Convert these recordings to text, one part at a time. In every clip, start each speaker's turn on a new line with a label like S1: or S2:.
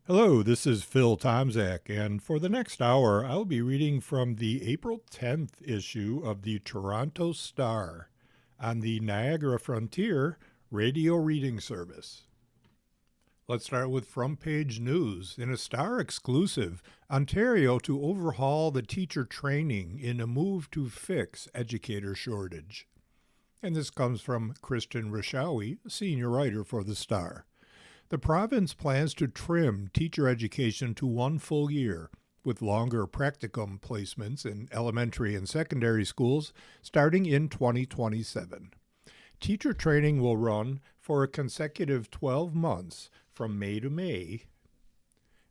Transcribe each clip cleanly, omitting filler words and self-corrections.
S1: Hello, this is Phil Tomzak, and for the next hour, I'll be reading from the April 10th issue of the Toronto Star on the Niagara Frontier radio reading service. Let's start with front page news. In a Star exclusive, Ontario to overhaul the teacher training in a move to fix educator shortage. And this comes from Christian Rishawi, senior writer for the Star. The province plans to trim teacher education to one full year, with longer practicum placements in elementary and secondary schools starting in 2027. Teacher training will run for a consecutive 12 months from May to May,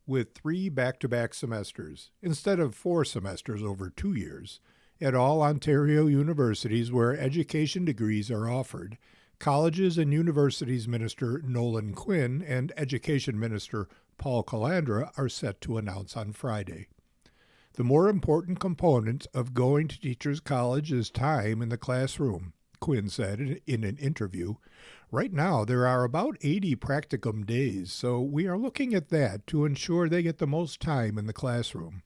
S1: with 3 back-to-back semesters, instead of 4 semesters over 2 years, at all Ontario universities where education degrees are offered. Colleges and Universities Minister Nolan Quinn and Education Minister Paul Calandra are set to announce on Friday. The more important component of going to Teachers College is time in the classroom, Quinn said in an interview. Right now, there are about 80 practicum days, so we are looking at that to ensure they get the most time in the classroom.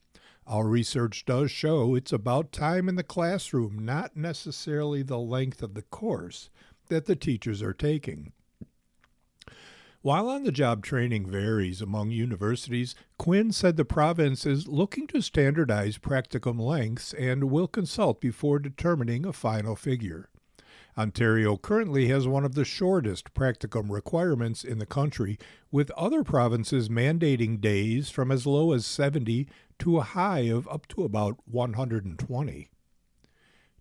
S1: Our research does show it's about time in the classroom, not necessarily the length of the course that the teachers are taking. While on-the-job training varies among universities, Quinn said the province is looking to standardize practicum lengths and will consult before determining a final figure. Ontario currently has one of the shortest practicum requirements in the country, with other provinces mandating days from as low as 70 to a high of up to about 120.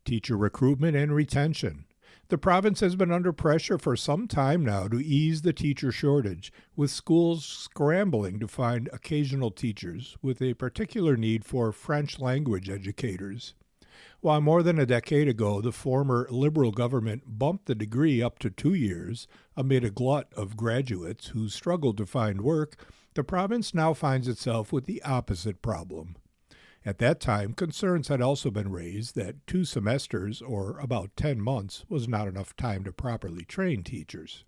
S1: Teacher recruitment and retention. The province has been under pressure for some time now to ease the teacher shortage, with schools scrambling to find occasional teachers with a particular need for French language educators. While more than a decade ago the former Liberal government bumped the degree up to 2 years amid a glut of graduates who struggled to find work, the province now finds itself with the opposite problem. At that time, concerns had also been raised that 2 semesters, or about 10 months, was not enough time to properly train teachers.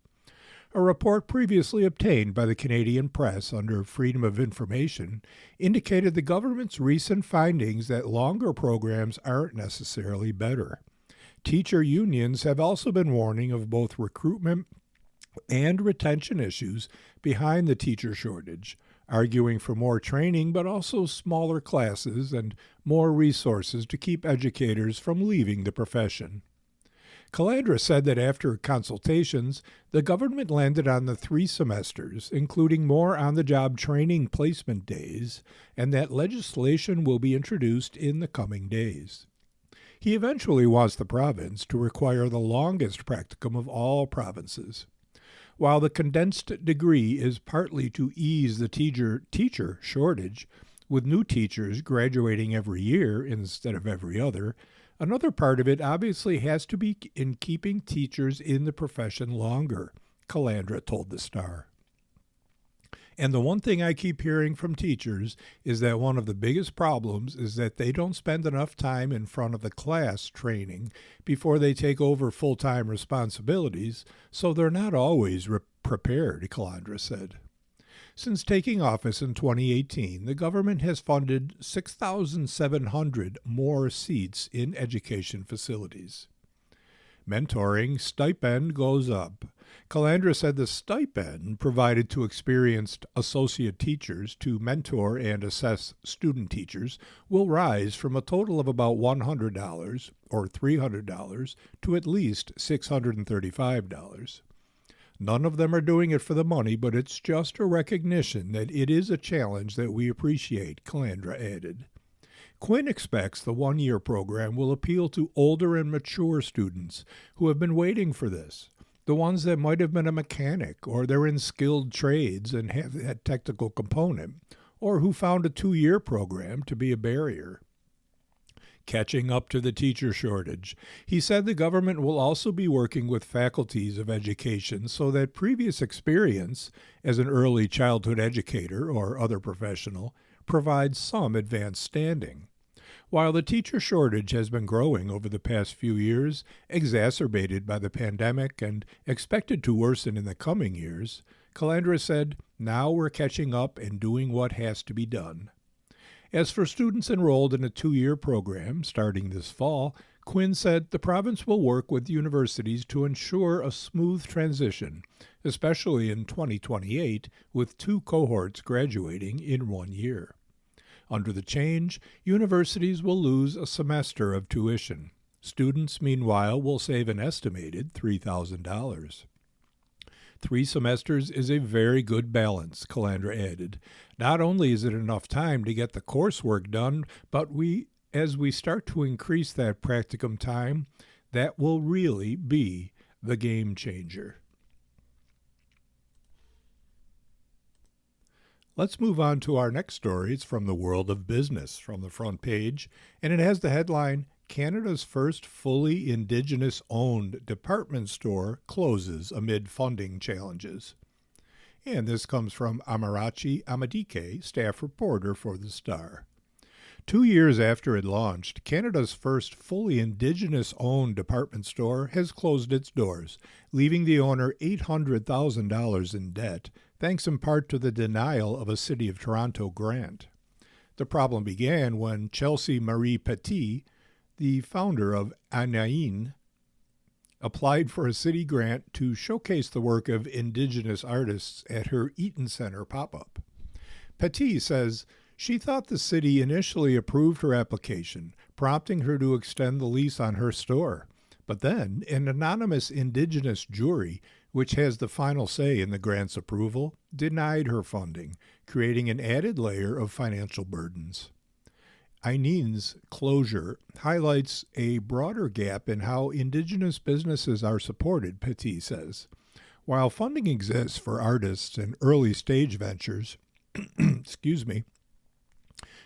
S1: A report previously obtained by the Canadian Press under Freedom of Information indicated the government's recent findings that longer programs aren't necessarily better. Teacher unions have also been warning of both recruitment and retention issues behind the teacher shortage, arguing for more training but also smaller classes and more resources to keep educators from leaving the profession. Calandra said that after consultations, the government landed on the 3 semesters, including more on-the-job training placement days, and that legislation will be introduced in the coming days. He eventually wants the province to require the longest practicum of all provinces. While the condensed degree is partly to ease the teacher shortage, with new teachers graduating every year instead of every other, another part of it obviously has to be in keeping teachers in the profession longer, Calandra told the Star. And the one thing I keep hearing from teachers is that one of the biggest problems is that they don't spend enough time in front of the class training before they take over full-time responsibilities, so they're not always prepared, Calandra said. Since taking office in 2018, the government has funded 6,700 more seats in education facilities. Mentoring stipend goes up. Calandra said the stipend provided to experienced associate teachers to mentor and assess student teachers will rise from a total of about $100 or $300 to at least $635. None of them are doing it for the money, but it's just a recognition that it is a challenge that we appreciate, Calandra added. Quinn expects the one-year program will appeal to older and mature students who have been waiting for this, the ones that might have been a mechanic or they're in skilled trades and have that technical component, or who found a 2-year program to be a barrier. Catching up to the teacher shortage. He said the government will also be working with faculties of education so that previous experience as an early childhood educator or other professional provides some advanced standing. While the teacher shortage has been growing over the past few years, exacerbated by the pandemic and expected to worsen in the coming years, Calandra said, Now we're catching up and doing what has to be done. As for students enrolled in a 2-year program starting this fall, Quinn said the province will work with universities to ensure a smooth transition, especially in 2028, with 2 cohorts graduating in 1 year. Under the change, universities will lose a semester of tuition. Students, meanwhile, will save an estimated $3,000. 3 semesters is a very good balance, Calandra added. Not only is it enough time to get the coursework done, but as we start to increase that practicum time, that will really be the game changer. Let's move on to our next story. It's from the world of business, from the front page, and it has the headline, Canada's first fully Indigenous-owned department store closes amid funding challenges. And this comes from Amarachi Amadike, staff reporter for The Star. 2 years after it launched, Canada's first fully Indigenous-owned department store has closed its doors, leaving the owner $800,000 in debt, thanks in part to the denial of a City of Toronto grant. The problem began when Chelsea Marie Petit, the founder of Anaïn, applied for a city grant to showcase the work of Indigenous artists at her Eaton Center pop-up. Petit says she thought the city initially approved her application, prompting her to extend the lease on her store. But then, an anonymous Indigenous jury, which has the final say in the grant's approval, denied her funding, creating an added layer of financial burdens. Anaïn's closure highlights a broader gap in how Indigenous businesses are supported, Petit says. While funding exists for artists and early-stage ventures,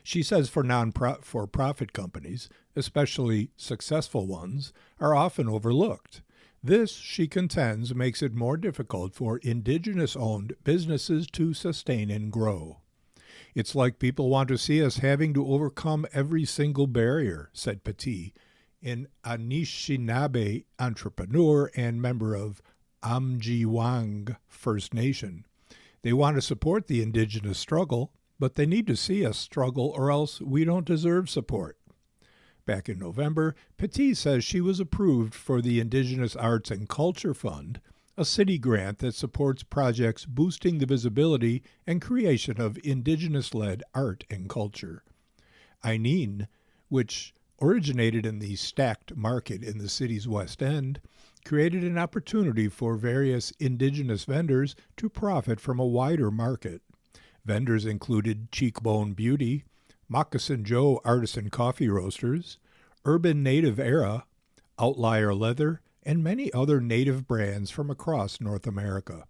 S1: she says for-profit companies, especially successful ones, are often overlooked. This, she contends, makes it more difficult for Indigenous-owned businesses to sustain and grow. It's like people want to see us having to overcome every single barrier, said Petit, an Anishinaabe entrepreneur and member of Amjiwang First Nation. They want to support the Indigenous struggle, but they need to see us struggle or else we don't deserve support. Back in November, Petit says she was approved for the Indigenous Arts and Culture Fund, a city grant that supports projects boosting the visibility and creation of Indigenous-led art and culture. Anaïn, which originated in the Stacked Market in the city's West End, created an opportunity for various Indigenous vendors to profit from a wider market. Vendors included Cheekbone Beauty, Moccasin Joe Artisan Coffee Roasters, Urban Native Era, Outlier Leather, and many other native brands from across North America.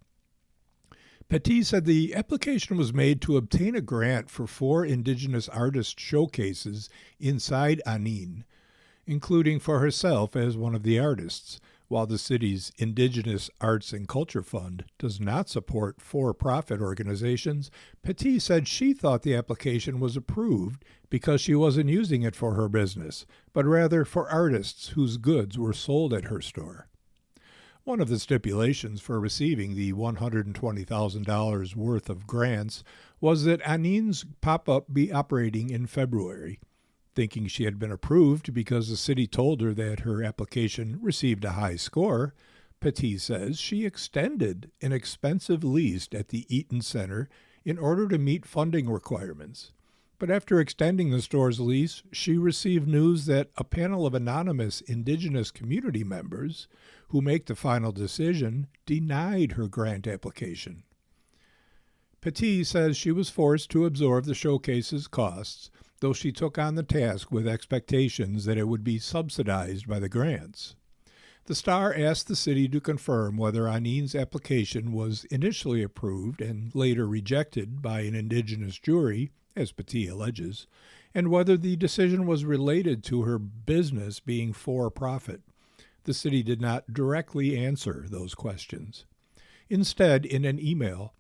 S1: Petit said the application was made to obtain a grant for 4 Indigenous artist showcases inside Anaïn, including for herself as one of the artists. While the city's Indigenous Arts and Culture Fund does not support for-profit organizations, Petit said she thought the application was approved because she wasn't using it for her business, but rather for artists whose goods were sold at her store. One of the stipulations for receiving the $120,000 worth of grants was that Anaïn's pop-up be operating in February. Thinking she had been approved because the city told her that her application received a high score, Petit says she extended an expensive lease at the Eaton Center in order to meet funding requirements. But after extending the store's lease, she received news that a panel of anonymous Indigenous community members who make the final decision denied her grant application. Petit says she was forced to absorb the showcase's costs, though she took on the task with expectations that it would be subsidized by the grants. The Star asked the city to confirm whether Anaïn's application was initially approved and later rejected by an Indigenous jury, as Petit alleges, and whether the decision was related to her business being for-profit. The city did not directly answer those questions. Instead, in an email,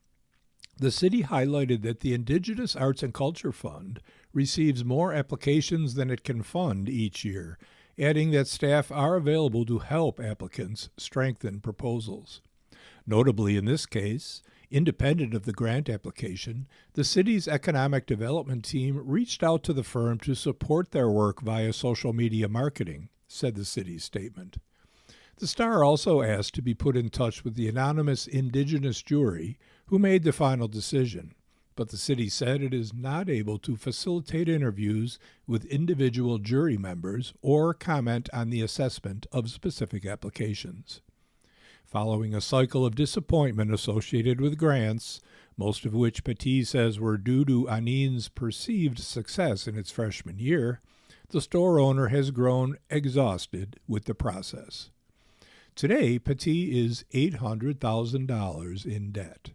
S1: the city highlighted that the Indigenous Arts and Culture Fund receives more applications than it can fund each year, adding that staff are available to help applicants strengthen proposals. Notably in this case, Independent of the grant application, the city's economic development team reached out to the firm to support their work via social media marketing, said the city's statement. The Star also asked to be put in touch with the anonymous Indigenous jury who made the final decision, but the city said it is not able to facilitate interviews with individual jury members or comment on the assessment of specific applications. Following a cycle of disappointment associated with grants, most of which Petit says were due to Anin's perceived success in its freshman year, the store owner has grown exhausted with the process. Today, Petit is $800,000 in debt.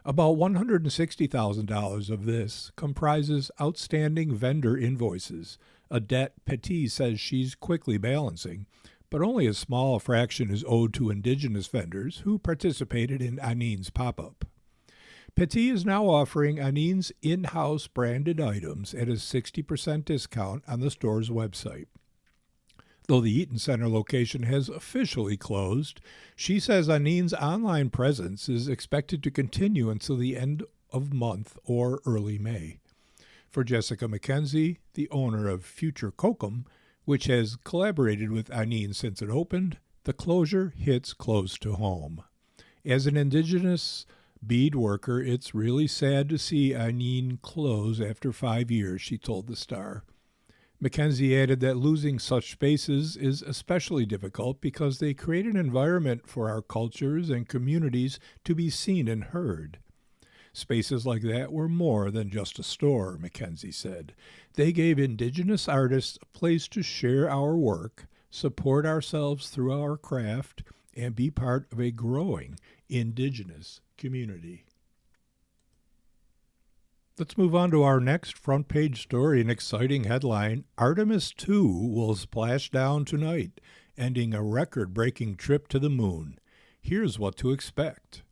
S1: About $160,000 of this comprises outstanding vendor invoices, a debt Petit says she's quickly balancing, but only a small fraction is owed to Indigenous vendors who participated in Anin's pop-up. Petit is now offering Anin's in-house branded items at a 60% discount on the store's website. Though the Eaton Center location has officially closed, she says Anin's online presence is expected to continue until the end of month or early May. For Jessica McKenzie, the owner of Future Kokum, which has collaborated with Anin since it opened, the closure hits close to home. As an Indigenous bead worker, it's really sad to see Anin close after 5 years, she told the Star. McKenzie added that losing such spaces is especially difficult because they create an environment for our cultures and communities to be seen and heard. Spaces like that were more than just a store, McKenzie said. They gave Indigenous artists a place to share our work, support ourselves through our craft, and be part of a growing Indigenous community. Let's move on to our next front page story, an exciting headline. Artemis II will splash down tonight, ending a record-breaking trip to the moon. Here's what to expect.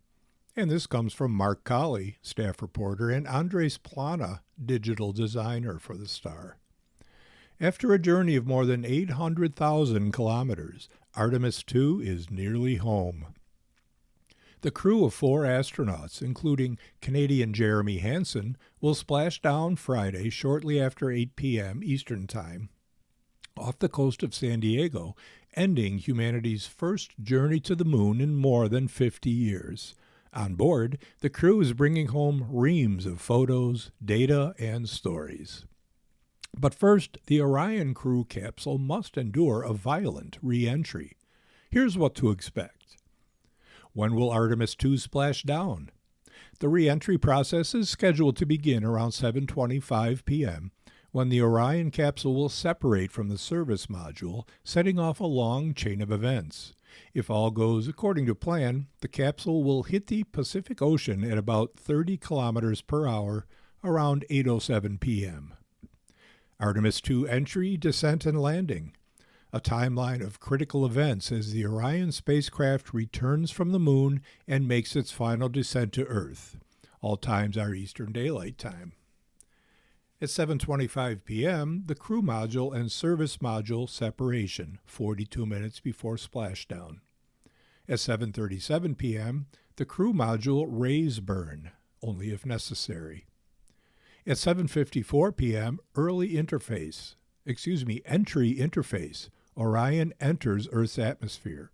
S1: And this comes from Mark Colley, staff reporter, and Andres Plana, digital designer for the Star. After a journey of more than 800,000 kilometers, Artemis II is nearly home. The crew of 4 astronauts, including Canadian Jeremy Hansen, will splash down Friday shortly after 8 p.m. Eastern Time off the coast of San Diego, ending humanity's first journey to the moon in more than 50 years. On board, the crew is bringing home reams of photos, data, and stories. But first, the Orion crew capsule must endure a violent re-entry. Here's what to expect. When will Artemis II splash down? The re-entry process is scheduled to begin around 7:25 p.m., when the Orion capsule will separate from the service module, setting off a long chain of events. If all goes according to plan, the capsule will hit the Pacific Ocean at about 30 kilometers per hour around 8:07 p.m. Artemis II entry, descent, and landing. A timeline of critical events as the Orion spacecraft returns from the moon and makes its final descent to Earth. All times are Eastern Daylight Time. At 7:25 p.m., the crew module and service module separation, 42 minutes before splashdown. At 7:37 p.m., the crew module raise burn, only if necessary. At 7:54 p.m., entry interface. Orion enters Earth's atmosphere,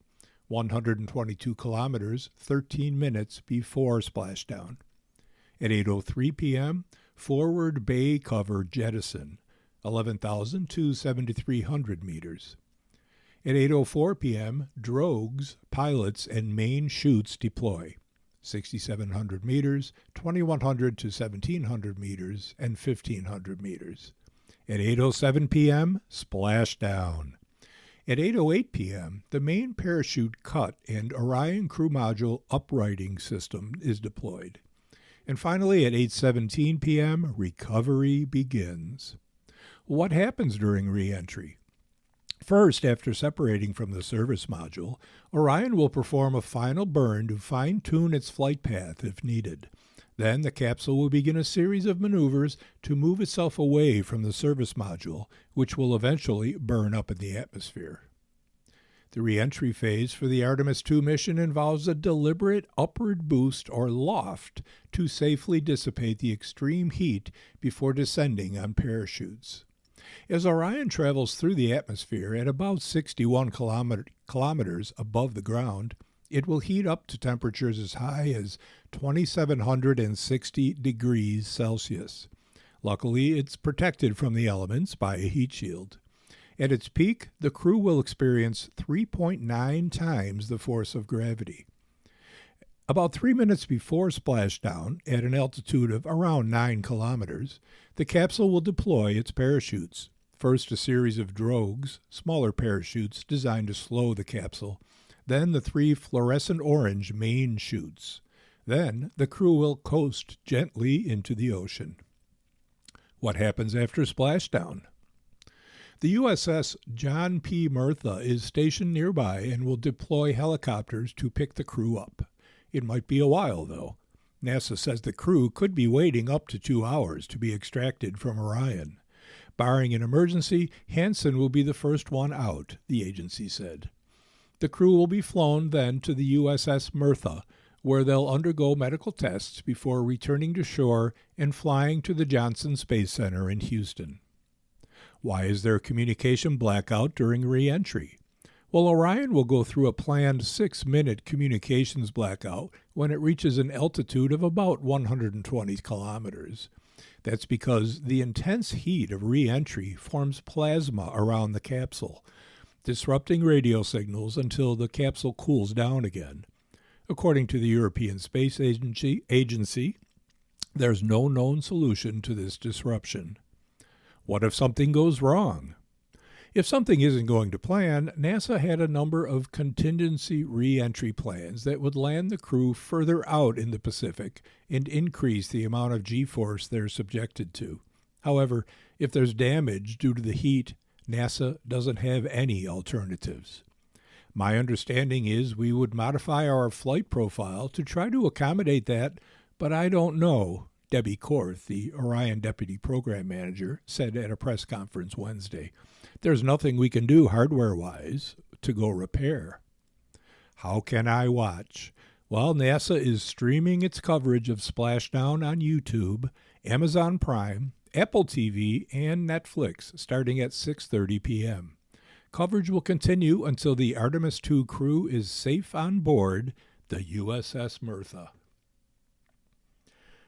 S1: 122 kilometers, 13 minutes before splashdown. At 8:03 p.m., forward bay cover jettison, 11,000 to 7,300 meters. At 8:04 p.m., drogues, pilots, and main chutes deploy, 6,700 meters, 2,100 to 1,700 meters, and 1,500 meters. At 8:07 p.m., splashdown. At 8:08 p.m., the main parachute cut and Orion crew module uprighting system is deployed. And finally, at 8:17 p.m., recovery begins. What happens during re-entry? First, after separating from the service module, Orion will perform a final burn to fine-tune its flight path if needed. Then the capsule will begin a series of maneuvers to move itself away from the service module, which will eventually burn up in the atmosphere. The re-entry phase for the Artemis II mission involves a deliberate upward boost or loft to safely dissipate the extreme heat before descending on parachutes. As Orion travels through the atmosphere at about 61 kilometers above the ground, it will heat up to temperatures as high as 2,760 degrees Celsius. Luckily, it's protected from the elements by a heat shield. At its peak, the crew will experience 3.9 times the force of gravity. About 3 minutes before splashdown, at an altitude of around 9 kilometers, the capsule will deploy its parachutes. First, a series of drogues, smaller parachutes designed to slow the capsule. Then the 3 fluorescent orange main chutes. Then the crew will coast gently into the ocean. What happens after splashdown? The USS John P. Murtha is stationed nearby and will deploy helicopters to pick the crew up. It might be a while, though. NASA says the crew could be waiting up to 2 hours to be extracted from Orion. Barring an emergency, Hansen will be the first one out, the agency said. The crew will be flown then to the USS Murtha, where they'll undergo medical tests before returning to shore and flying to the Johnson Space Center in Houston. Why is there a communication blackout during re-entry? Well, Orion will go through a planned 6-minute communications blackout when it reaches an altitude of about 120 kilometers. That's because the intense heat of re-entry forms plasma around the capsule, disrupting radio signals until the capsule cools down again. According to the European Space Agency, there's no known solution to this disruption. What if something goes wrong? If something isn't going to plan, NASA had a number of contingency re-entry plans that would land the crew further out in the Pacific and increase the amount of G-force they're subjected to. However, if there's damage due to the heat, NASA doesn't have any alternatives. My understanding is we would modify our flight profile to try to accommodate that, but I don't know, Debbie Korth, the Orion Deputy Program Manager, said at a press conference Wednesday. There's nothing we can do hardware-wise to go repair. How can I watch? Well, NASA is streaming its coverage of Splashdown on YouTube, Amazon Prime, Apple TV, and Netflix starting at 6:30 p.m. Coverage will continue until the Artemis II crew is safe on board the USS Murtha.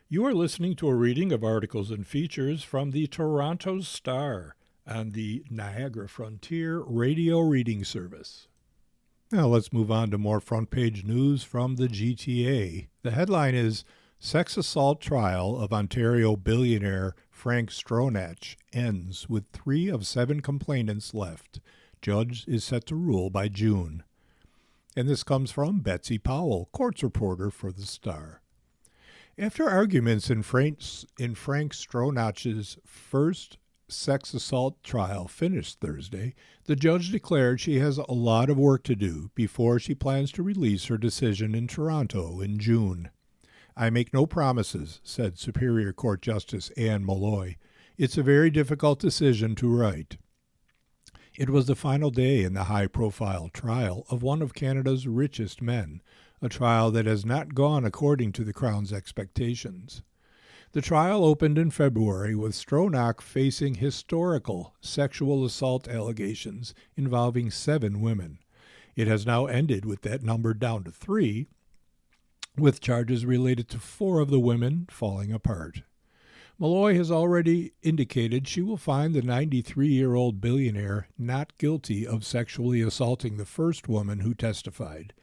S1: You are listening to a reading of articles and features from the Toronto Star on the Niagara Frontier Radio Reading Service. Now let's move on to more front-page news from the GTA. The headline is, Sex Assault Trial of Ontario Billionaire Frank Stronach Ends with 3 of 7 complainants left. Judge is set to rule by June. And this comes from Betsy Powell, courts reporter for the Star. After arguments in Frank Stronach's first sex assault trial finished Thursday, the judge declared she has a lot of work to do before she plans to release her decision in Toronto in June. I make no promises, said Superior Court Justice Anne Molloy. It's a very difficult decision to write. It was the final day in the high-profile trial of one of Canada's richest men, a trial that has not gone according to the Crown's expectations. The trial opened in February with Stronach facing historical sexual assault allegations involving 7 women. It has now ended with that number down to 3, with charges related to 4 of the women falling apart. Molloy has already indicated she will find the 93-year-old billionaire not guilty of sexually assaulting the first woman who testified.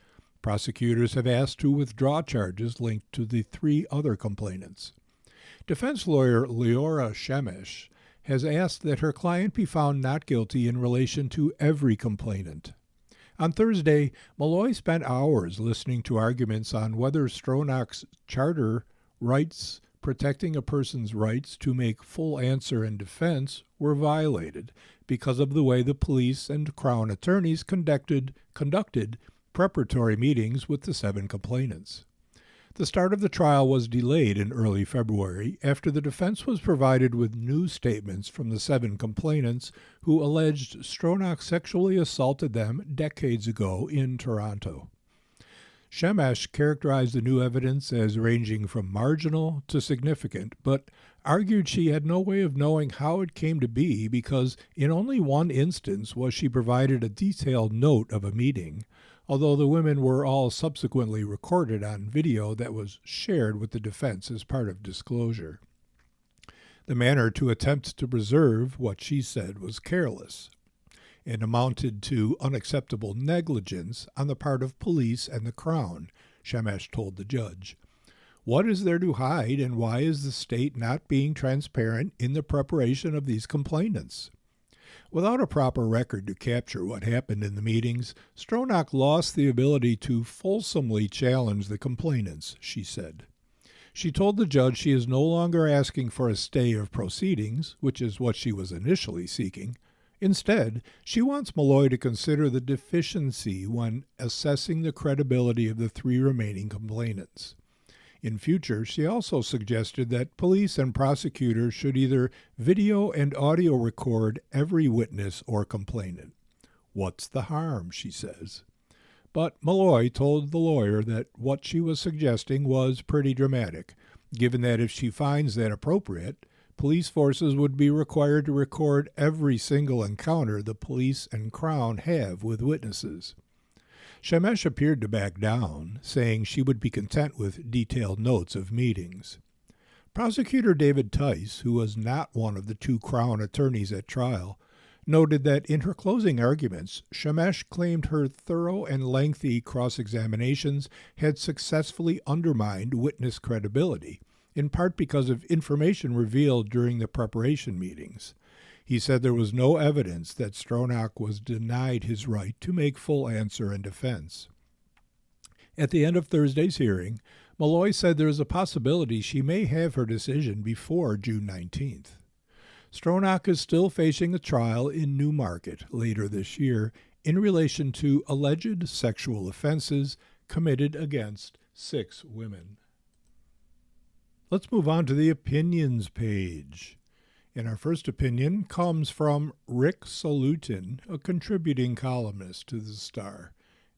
S1: Prosecutors have asked to withdraw charges linked to the 3 other complainants. Defense lawyer Leora Shemesh has asked that her client be found not guilty in relation to every complainant. On Thursday, Molloy spent hours listening to arguments on whether Stronach's charter rights protecting a person's rights to make full answer and defense were violated because of the way the police and Crown attorneys conducted preparatory meetings with the 7 complainants. The start of the trial was delayed in early February after the defense was provided with new statements from the 7 complainants who alleged Stronach sexually assaulted them decades ago in Toronto. Shemesh characterized the new evidence as ranging from marginal to significant, but argued she had no way of knowing how it came to be because in only one instance was she provided a detailed note of a meeting, although the women were all subsequently recorded on video that was shared with the defense as part of disclosure. The manner to attempt to preserve what she said was careless and amounted to unacceptable negligence on the part of police and the Crown, Shemesh told the judge. What is there to hide, and why is the state not being transparent in the preparation of these complainants? Without a proper record to capture what happened in the meetings, Stronach lost the ability to fulsomely challenge the complainants, she said. She told the judge she is no longer asking for a stay of proceedings, which is what she was initially seeking. Instead, she wants Malloy to consider the deficiency when assessing the credibility of the 3 remaining complainants. In future, she also suggested that police and prosecutors should either video and audio record every witness or complainant. What's the harm, she says. But Malloy told the lawyer that what she was suggesting was pretty dramatic, given that if she finds that appropriate, police forces would be required to record every single encounter the police and Crown have with witnesses. Shemesh appeared to back down, saying she would be content with detailed notes of meetings. Prosecutor David Tice, who was not one of the 2 Crown attorneys at trial, noted that in her closing arguments, Shemesh claimed her thorough and lengthy cross-examinations had successfully undermined witness credibility, in part because of information revealed during the preparation meetings. He said there was no evidence that Stronach was denied his right to make full answer and defense. At the end of Thursday's hearing, Malloy said there is a possibility she may have her decision before June 19th. Stronach is still facing a trial in Newmarket later this year in relation to alleged sexual offenses committed against 6 women. Let's move on to the opinions page. And our first opinion comes from Rick Salutin, a contributing columnist to the Star.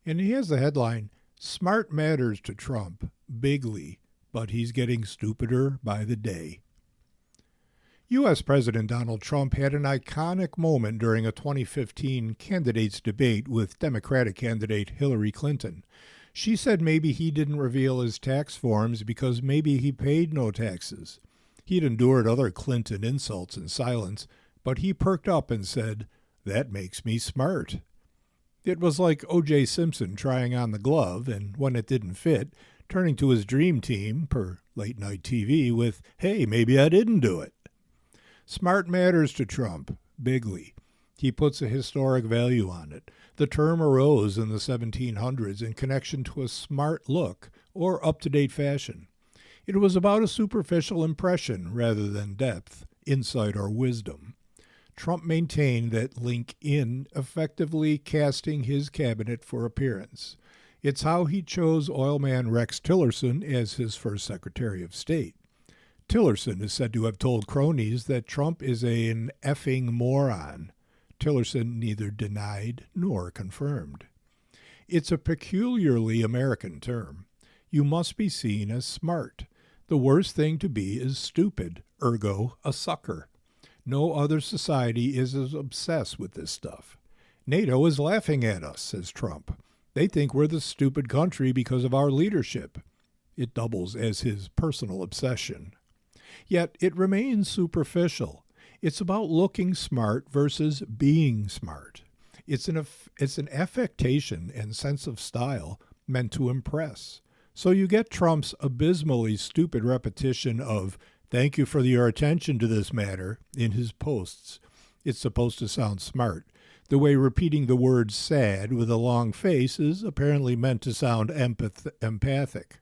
S1: And he has the headline, Smart Matters to Trump, Bigly, but he's getting stupider by the day. U.S. President Donald Trump had an iconic moment during a 2015 candidates debate with Democratic candidate Hillary Clinton. She said maybe he didn't reveal his tax forms because maybe he paid no taxes. He'd endured other Clinton insults in silence, but he perked up and said, "That makes me smart." It was like O.J. Simpson trying on the glove, and when it didn't fit, turning to his dream team, per late-night TV, with, "Hey, maybe I didn't do it." Smart matters to Trump, bigly. He puts a historic value on it. The term arose in the 1700s in connection to a smart look or up-to-date fashion. It was about a superficial impression rather than depth, insight, or wisdom. Trump maintained that link in effectively casting his cabinet for appearance. It's how he chose oilman Rex Tillerson as his first Secretary of State. Tillerson is said to have told cronies that Trump is an effing moron. Tillerson neither denied nor confirmed. It's a peculiarly American term. You must be seen as smart. The worst thing to be is stupid, ergo a sucker. No other society is as obsessed with this stuff. NATO is laughing at us, says Trump. They think we're the stupid country because of our leadership. It doubles as his personal obsession. Yet it remains superficial. It's about looking smart versus being smart. It's an affectation and sense of style meant to impress. So you get Trump's abysmally stupid repetition of, "Thank you for your attention to this matter," in his posts. It's supposed to sound smart. The way repeating the word sad with a long face is apparently meant to sound empathic.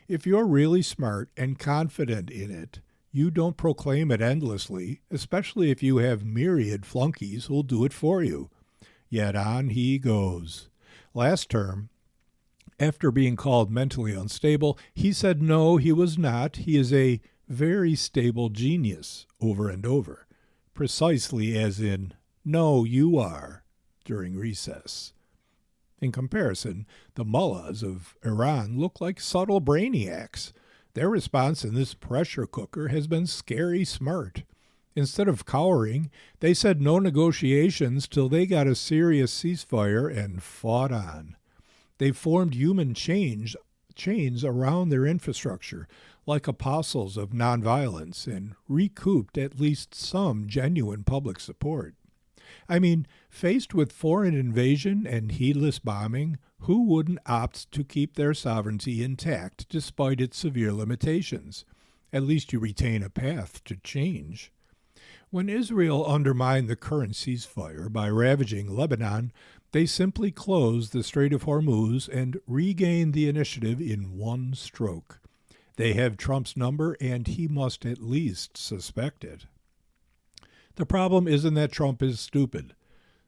S1: If you're really smart and confident in it, you don't proclaim it endlessly, especially if you have myriad flunkies who'll do it for you. Yet on he goes. Last term, After being called mentally unstable, he said no, he was not. He is a very stable genius, over and over, precisely as in, no, you are, during recess. In comparison, the mullahs of Iran look like subtle brainiacs. Their response in this pressure cooker has been scary smart. Instead of cowering, they said no negotiations till they got a serious ceasefire and fought on. They formed human chains around their infrastructure, like apostles of nonviolence, and recouped at least some genuine public support. I mean, faced with foreign invasion and heedless bombing, who wouldn't opt to keep their sovereignty intact despite its severe limitations? At least you retain a path to change. When Israel undermined the current ceasefire by ravaging Lebanon, they simply closed the Strait of Hormuz and regained the initiative in one stroke. They have Trump's number, and he must at least suspect it. The problem isn't that Trump is stupid.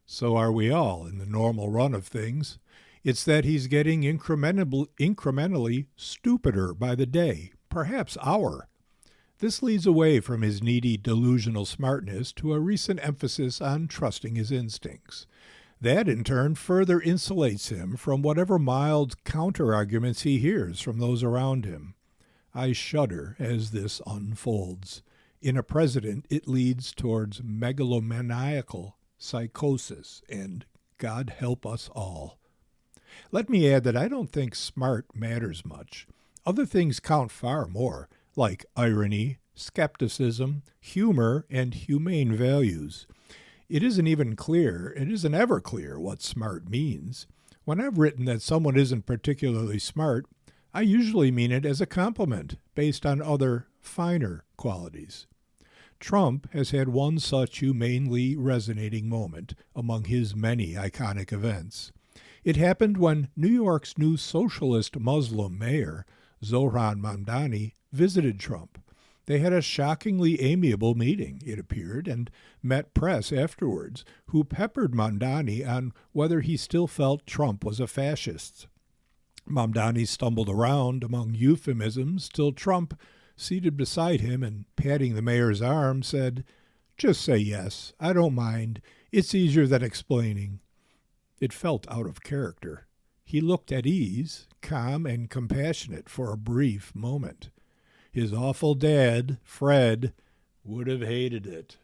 S1: So are we all in the normal run of things. It's that he's getting incrementally stupider by the day, perhaps hour. This leads away from his needy delusional smartness to a recent emphasis on trusting his instincts. That, in turn, further insulates him from whatever mild counter-arguments he hears from those around him. I shudder as this unfolds. In a president, it leads towards megalomaniacal psychosis, and God help us all. Let me add that I don't think smart matters much. Other things count far more, like irony, skepticism, humor, and humane values. It isn't ever clear what smart means. When I've written that someone isn't particularly smart, I usually mean it as a compliment based on other, finer qualities. Trump has had one such humanely resonating moment among his many iconic events. It happened when New York's new socialist Muslim mayor, Zohran Mamdani, visited Trump. They had a shockingly amiable meeting, it appeared, and met press afterwards, who peppered Mamdani on whether he still felt Trump was a fascist. Mamdani stumbled around among euphemisms till Trump, seated beside him and patting the mayor's arm, said, "Just say yes. I don't mind. It's easier than explaining." It felt out of character. He looked at ease, calm and compassionate for a brief moment. His awful dad, Fred, would have hated it.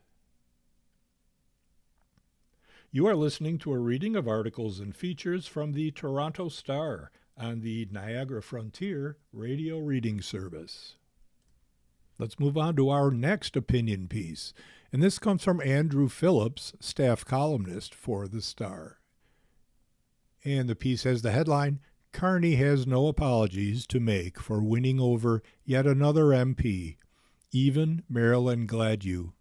S1: You are listening to a reading of articles and features from the Toronto Star on the Niagara Frontier Radio Reading Service. Let's move on to our next opinion piece, and this comes from Andrew Phillips, staff columnist for the Star. And the piece has the headline, "Carney has no apologies to make for winning over yet another MP, even Marilyn Gladue."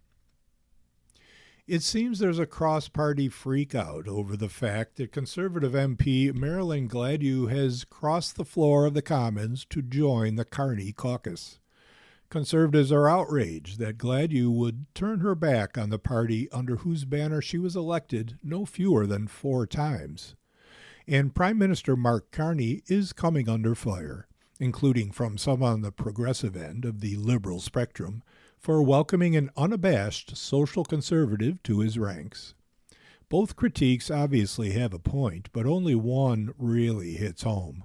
S1: It seems there's a cross-party freakout over the fact that Conservative MP Marilyn Gladue has crossed the floor of the Commons to join the Carney caucus. Conservatives are outraged that Gladue would turn her back on the party under whose banner she was elected no fewer than 4 times. And Prime Minister Mark Carney is coming under fire, including from some on the progressive end of the liberal spectrum, for welcoming an unabashed social conservative to his ranks. Both critiques obviously have a point, but only one really hits home.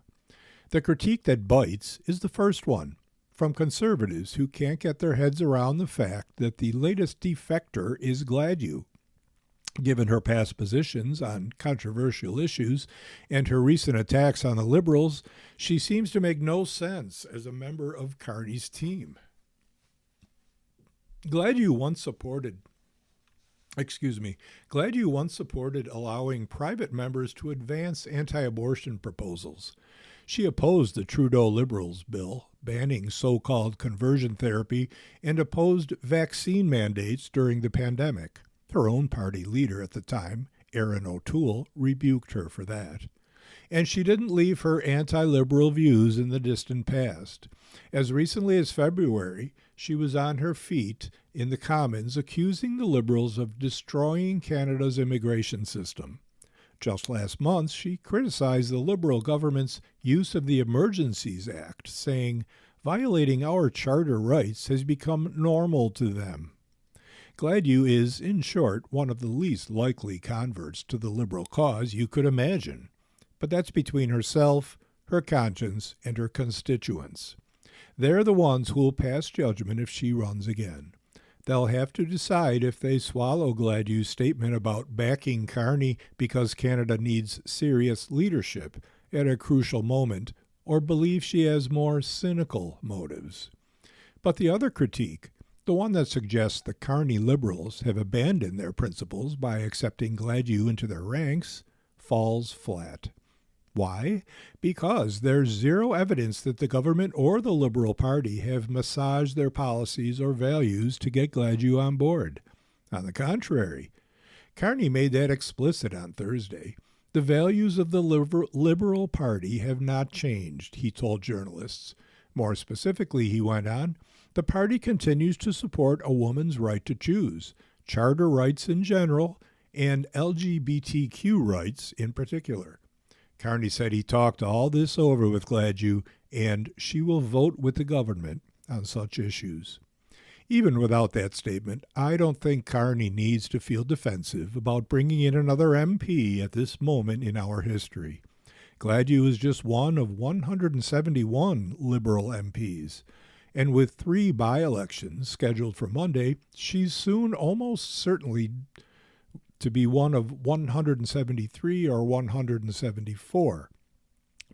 S1: The critique that bites is the first one, from conservatives who can't get their heads around the fact that the latest defector is Gladue. Given her past positions on controversial issues and her recent attacks on the Liberals, she seems to make no sense as a member of Carney's team. Gladue once supported allowing private members to advance anti-abortion proposals. She opposed the Trudeau Liberals bill banning so-called conversion therapy and opposed vaccine mandates during the pandemic. Her own party leader at the time, Erin O'Toole, rebuked her for that. And she didn't leave her anti-liberal views in the distant past. As recently as February, she was on her feet in the Commons accusing the Liberals of destroying Canada's immigration system. Just last month, she criticized the Liberal government's use of the Emergencies Act, saying, "Violating our charter rights has become normal to them." Gladue is, in short, one of the least likely converts to the Liberal cause you could imagine. But that's between herself, her conscience, and her constituents. They're the ones who will pass judgment if she runs again. They'll have to decide if they swallow Gladue's statement about backing Carney because Canada needs serious leadership at a crucial moment, or believe she has more cynical motives. But the other critique, the one that suggests the Carney Liberals have abandoned their principles by accepting Gladue into their ranks, falls flat. Why? Because there's zero evidence that the government or the Liberal Party have massaged their policies or values to get Gladue on board. On the contrary, Carney made that explicit on Thursday. The values of the Liberal Party have not changed, he told journalists. More specifically, he went on, the party continues to support a woman's right to choose, charter rights in general, and LGBTQ rights in particular. Carney said he talked all this over with Gladue, and she will vote with the government on such issues. Even without that statement, I don't think Carney needs to feel defensive about bringing in another MP at this moment in our history. Gladue is just one of 171 Liberal MPs, and with 3 by-elections scheduled for Monday, she's soon almost certainly to be one of 173 or 174,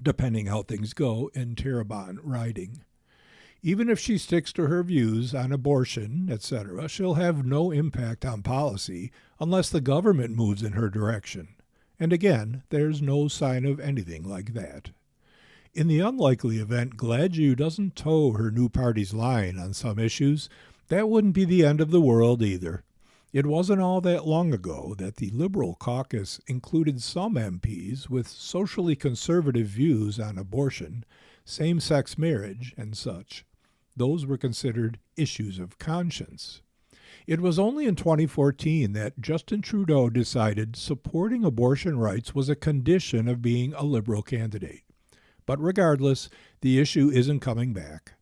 S1: depending how things go in Terrebonne riding. Even if she sticks to her views on abortion, etc., she'll have no impact on policy unless the government moves in her direction. And again, there's no sign of anything like that. In the unlikely event Gladue doesn't toe her new party's line on some issues, that wouldn't be the end of the world either. It wasn't all that long ago that the Liberal caucus included some MPs with socially conservative views on abortion, same-sex marriage, and such. Those were considered issues of conscience. It was only in 2014 that Justin Trudeau decided supporting abortion rights was a condition of being a Liberal candidate. But regardless, the issue isn't coming back.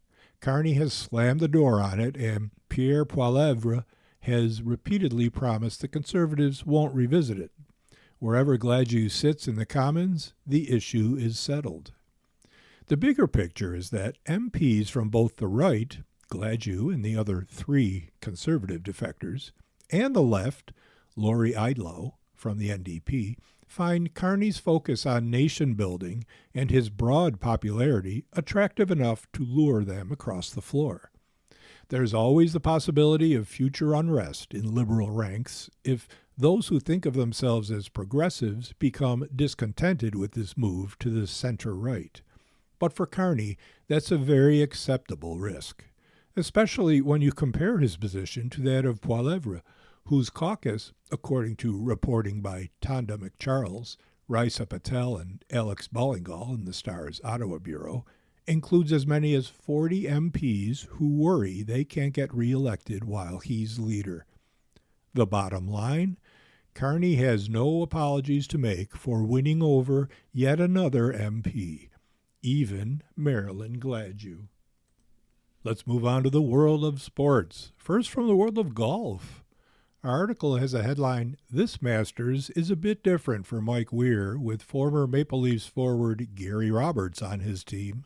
S1: Carney has slammed the door on it, and Pierre Poilievre has repeatedly promised the Conservatives won't revisit it. Wherever Gladue sits in the Commons, the issue is settled. The bigger picture is that MPs from both the right, Gladue and the other 3 Conservative defectors, and the left, Lori Eidlow from the NDP, find Carney's focus on nation-building and his broad popularity attractive enough to lure them across the floor. There's always the possibility of future unrest in Liberal ranks if those who think of themselves as progressives become discontented with this move to the center-right. But for Carney, that's a very acceptable risk, especially when you compare his position to that of Poilievre, whose caucus, according to reporting by Tanda McCharles, Raisa Patel, and Alex Bollingal in the Star's Ottawa Bureau, includes as many as 40 MPs who worry they can't get re-elected while he's leader. The bottom line, Carney has no apologies to make for winning over yet another MP, even Marilyn Gladue. Let's move on to the world of sports. First, from the world of golf. Our article has a headline, "This Masters is a bit different for Mike Weir with former Maple Leafs forward Gary Roberts on his team."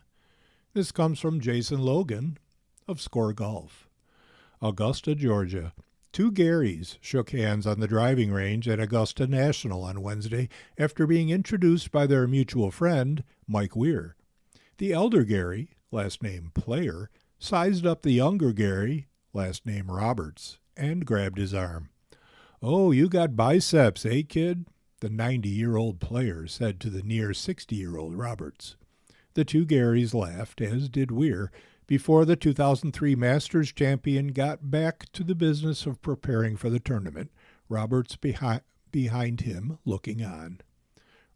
S1: This comes from Jason Logan of Score Golf. Augusta, Georgia. 2 Garys shook hands on the driving range at Augusta National on Wednesday after being introduced by their mutual friend, Mike Weir. The elder Gary, last name Player, sized up the younger Gary, last name Roberts, and grabbed his arm. "Oh, you got biceps, eh, kid?" the 90-year-old Player said to the near 60-year-old Roberts. The 2 Garys laughed, as did Weir, before the 2003 Masters champion got back to the business of preparing for the tournament, Roberts behind him looking on.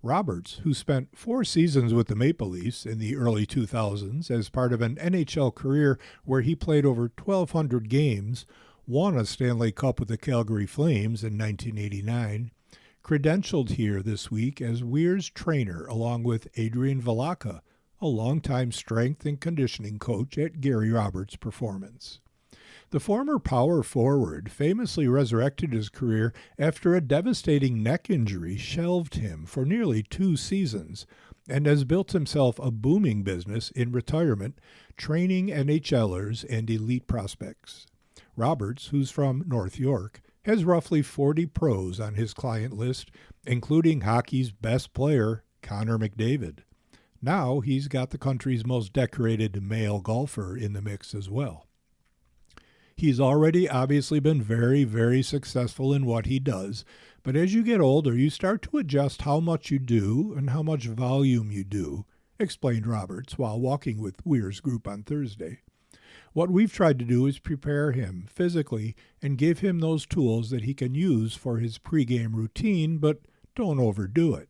S1: Roberts, who spent 4 seasons with the Maple Leafs in the early 2000s as part of an NHL career where he played over 1,200 games, won a Stanley Cup with the Calgary Flames in 1989, credentialed here this week as Weir's trainer along with Adrian Velaka, a longtime strength and conditioning coach at Gary Roberts Performance. The former power forward famously resurrected his career after a devastating neck injury shelved him for nearly 2 seasons and has built himself a booming business in retirement, training NHLers and elite prospects. Roberts, who's from North York, has roughly 40 pros on his client list, including hockey's best player, Connor McDavid. Now he's got the country's most decorated male golfer in the mix as well. He's already obviously been very, very successful in what he does, but as you get older, you start to adjust how much you do and how much volume you do, explained Roberts while walking with Weir's group on Thursday. What we've tried to do is prepare him physically and give him those tools that he can use for his pregame routine, but don't overdo it.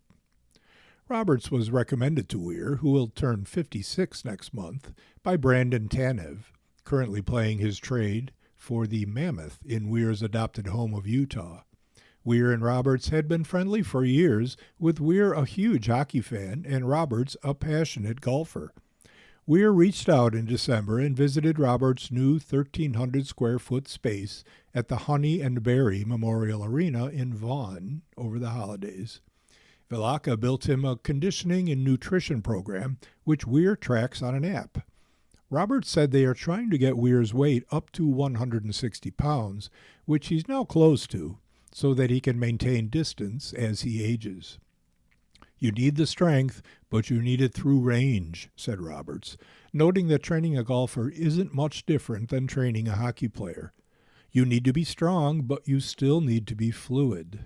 S1: Roberts was recommended to Weir, who will turn 56 next month, by Brandon Tanev, currently playing his trade for the Mammoth in Weir's adopted home of Utah. Weir and Roberts had been friendly for years, with Weir a huge hockey fan and Roberts a passionate golfer. Weir reached out in December and visited Roberts' new 1,300-square-foot space at the Honey and Berry Memorial Arena in Vaughan over the holidays. Velaka built him a conditioning and nutrition program, which Weir tracks on an app. Roberts said they are trying to get Weir's weight up to 160 pounds, which he's now close to, so that he can maintain distance as he ages. You need the strength, but you need it through range, said Roberts, noting that training a golfer isn't much different than training a hockey player. You need to be strong, but you still need to be fluid.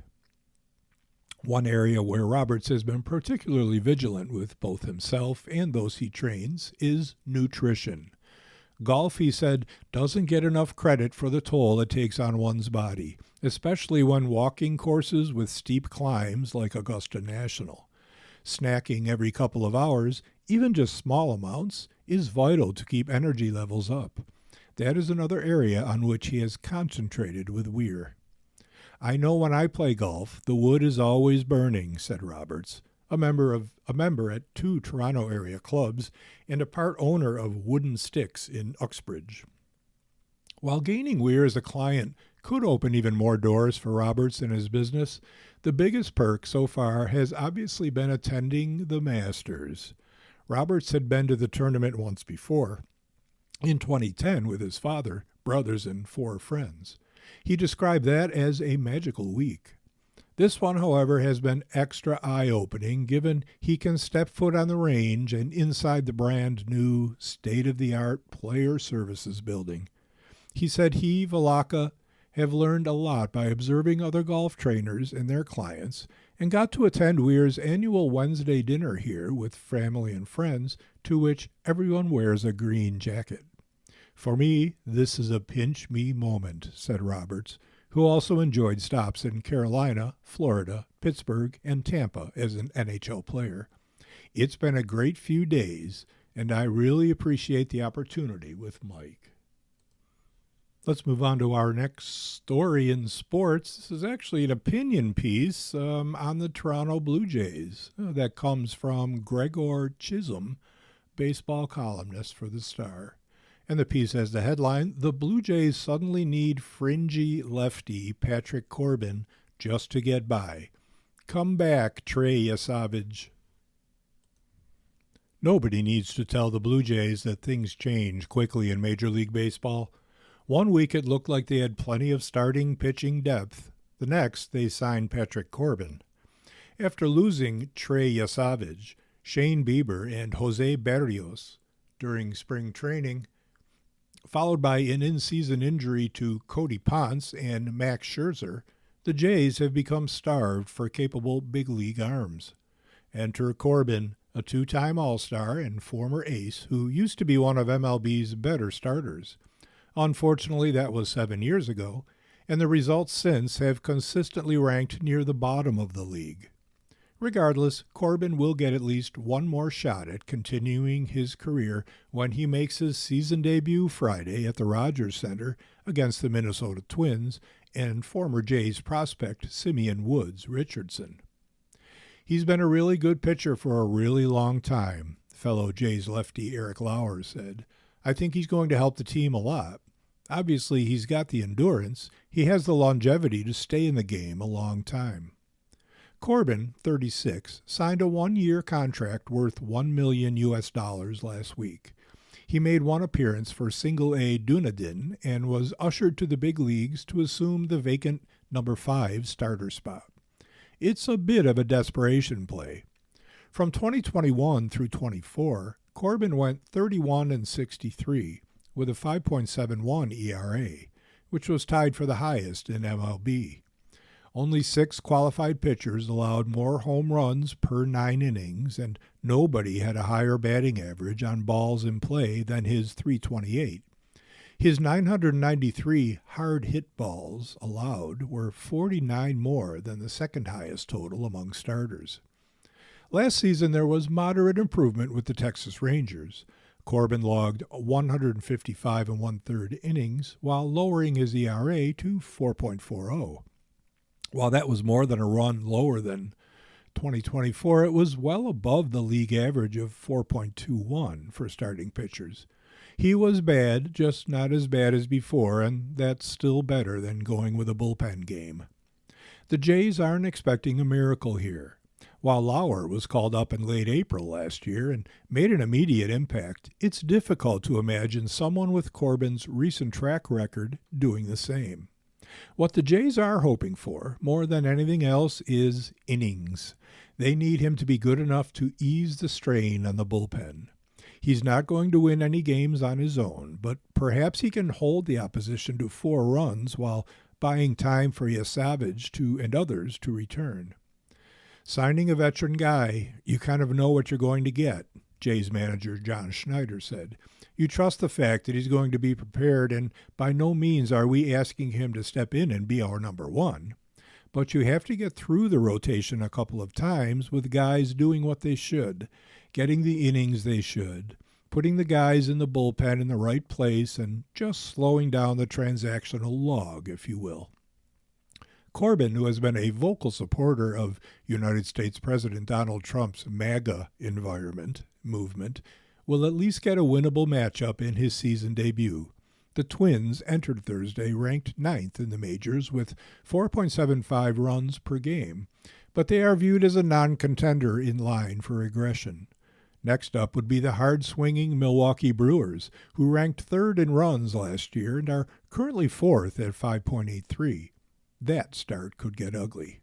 S1: One area where Roberts has been particularly vigilant with both himself and those he trains is nutrition. Golf, he said, doesn't get enough credit for the toll it takes on one's body, especially when walking courses with steep climbs like Augusta National. Snacking every couple of hours, even just small amounts, is vital to keep energy levels up. That is another area on which he has concentrated with Weir. I know when I play golf, the wood is always burning, said Roberts, a member at 2 Toronto area clubs and a part owner of Wooden Sticks in Uxbridge. While gaining Weir as a client could open even more doors for Roberts and his business, the biggest perk so far has obviously been attending the Masters. Roberts had been to the tournament once before, in 2010 with his father, brothers, and 4 friends. He described that as a magical week. This one, however, has been extra eye-opening, given he can step foot on the range and inside the brand-new, state-of-the-art player services building. He said he, Velaka, have learned a lot by observing other golf trainers and their clients, and got to attend Weir's annual Wednesday dinner here with family and friends, to which everyone wears a green jacket. For me, this is a pinch-me moment, said Roberts, who also enjoyed stops in Carolina, Florida, Pittsburgh, and Tampa as an NHL player. It's been a great few days, and I really appreciate the opportunity with Mike. Let's move on to our next story in sports. This is actually an opinion piece on the Toronto Blue Jays that comes from Gregor Chisholm, baseball columnist for the Star. And the piece has the headline, "The Blue Jays suddenly need fringy lefty Patrick Corbin just to get by. Come back, Trey Yesavage." Nobody needs to tell the Blue Jays that things change quickly in Major League Baseball. One week it looked like they had plenty of starting pitching depth. The next, they signed Patrick Corbin. After losing Trey Yesavage, Shane Bieber, and Jose Berrios during spring training, followed by an in-season injury to Cody Ponce and Max Scherzer, the Jays have become starved for capable big league arms. Enter Corbin, a 2-time All-Star and former ace who used to be one of MLB's better starters. Unfortunately, that was 7 years ago, and the results since have consistently ranked near the bottom of the league. Regardless, Corbin will get at least one more shot at continuing his career when he makes his season debut Friday at the Rogers Center against the Minnesota Twins and former Jays prospect Simeon Woods Richardson. He's been a really good pitcher for a really long time, fellow Jays lefty Eric Lauer said. I think he's going to help the team a lot. Obviously, he's got the endurance. He has the longevity to stay in the game a long time. Corbin, 36, signed a one-year contract worth $1 million last week. He made one appearance for Single-A Dunedin and was ushered to the big leagues to assume the vacant number 5 starter spot. It's a bit of a desperation play. From 2021 through 24, Corbin went 31-63 with a 5.71 ERA, which was tied for the highest in MLB. Only 6 qualified pitchers allowed more home runs per 9 innings, and nobody had a higher batting average on balls in play than his 328. His 993 hard hit balls allowed were 49 more than the second highest total among starters. Last season there was moderate improvement with the Texas Rangers. Corbin logged 155 1/3 innings while lowering his ERA to 4.40. While that was more than a run lower than 2024, it was well above the league average of 4.21 for starting pitchers. He was bad, just not as bad as before, and that's still better than going with a bullpen game. The Jays aren't expecting a miracle here. While Lauer was called up in late April last year and made an immediate impact, it's difficult to imagine someone with Corbin's recent track record doing the same. What the Jays are hoping for, more than anything else, is innings. They need him to be good enough to ease the strain on the bullpen. He's not going to win any games on his own, but perhaps he can hold the opposition to 4 runs while buying time for Yasavage and others to return. Signing a veteran guy, you kind of know what you're going to get, Jays manager John Schneider said. You trust the fact that he's going to be prepared, and by no means are we asking him to step in and be our number 1. But you have to get through the rotation a couple of times with guys doing what they should, getting the innings they should, putting the guys in the bullpen in the right place, and just slowing down the transactional log, if you will. Corbin, who has been a vocal supporter of United States President Donald Trump's MAGA movement, will at least get a winnable matchup in his season debut. The Twins entered Thursday ranked 9th in the majors with 4.75 runs per game, but they are viewed as a non-contender in line for regression. Next up would be the hard-swinging Milwaukee Brewers, who ranked 3rd in runs last year and are currently 4th at 5.83. That start could get ugly.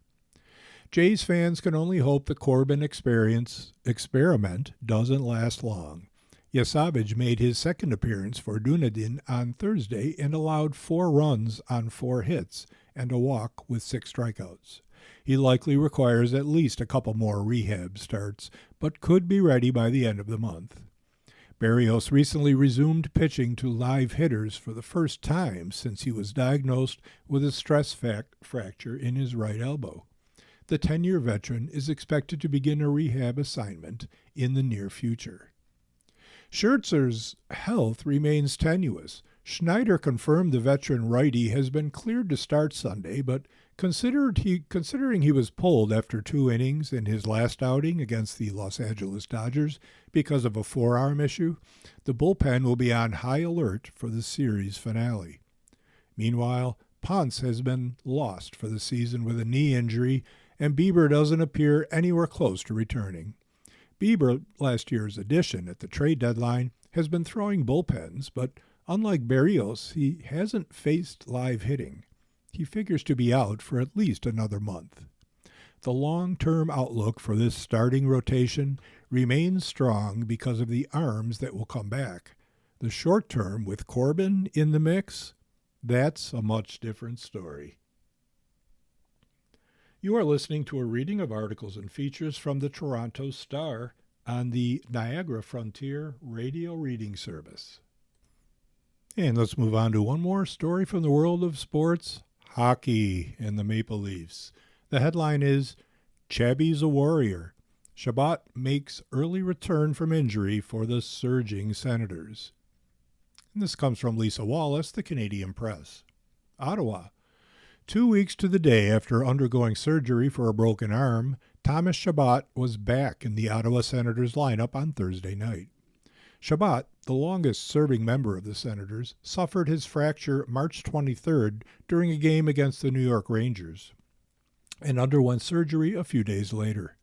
S1: Jays fans can only hope the Corbin experiment doesn't last long. Yasavage made his second appearance for Dunedin on Thursday and allowed 4 runs on 4 hits and a walk with 6 strikeouts. He likely requires at least a couple more rehab starts, but could be ready by the end of the month. Berrios recently resumed pitching to live hitters for the first time since he was diagnosed with a stress fracture in his right elbow. The 10-year veteran is expected to begin a rehab assignment in the near future. Scherzer's health remains tenuous. Schneider confirmed the veteran righty has been cleared to start Sunday, but considering he was pulled after 2 innings in his last outing against the Los Angeles Dodgers because of a forearm issue, the bullpen will be on high alert for the series finale. Meanwhile, Ponce has been lost for the season with a knee injury, and Bieber doesn't appear anywhere close to returning. Bieber, last year's addition at the trade deadline, has been throwing bullpens, but unlike Berrios, he hasn't faced live hitting. He figures to be out for at least another month. The long-term outlook for this starting rotation remains strong because of the arms that will come back. The short term, with Corbin in the mix, that's a much different story. You are listening to a reading of articles and features from the Toronto Star on the Niagara Frontier Radio Reading Service. And let's move on to one more story from the world of sports, hockey and the Maple Leafs. The headline is, Chabby's a warrior. Chabot makes early return from injury for the surging Senators. And this comes from Lisa Wallace, the Canadian Press. Ottawa. 2 weeks to the day after undergoing surgery for a broken arm, Thomas Chabot was back in the Ottawa Senators lineup on Thursday night. Chabot, the longest-serving member of the Senators, suffered his fracture March 23rd during a game against the New York Rangers and underwent surgery a few days later.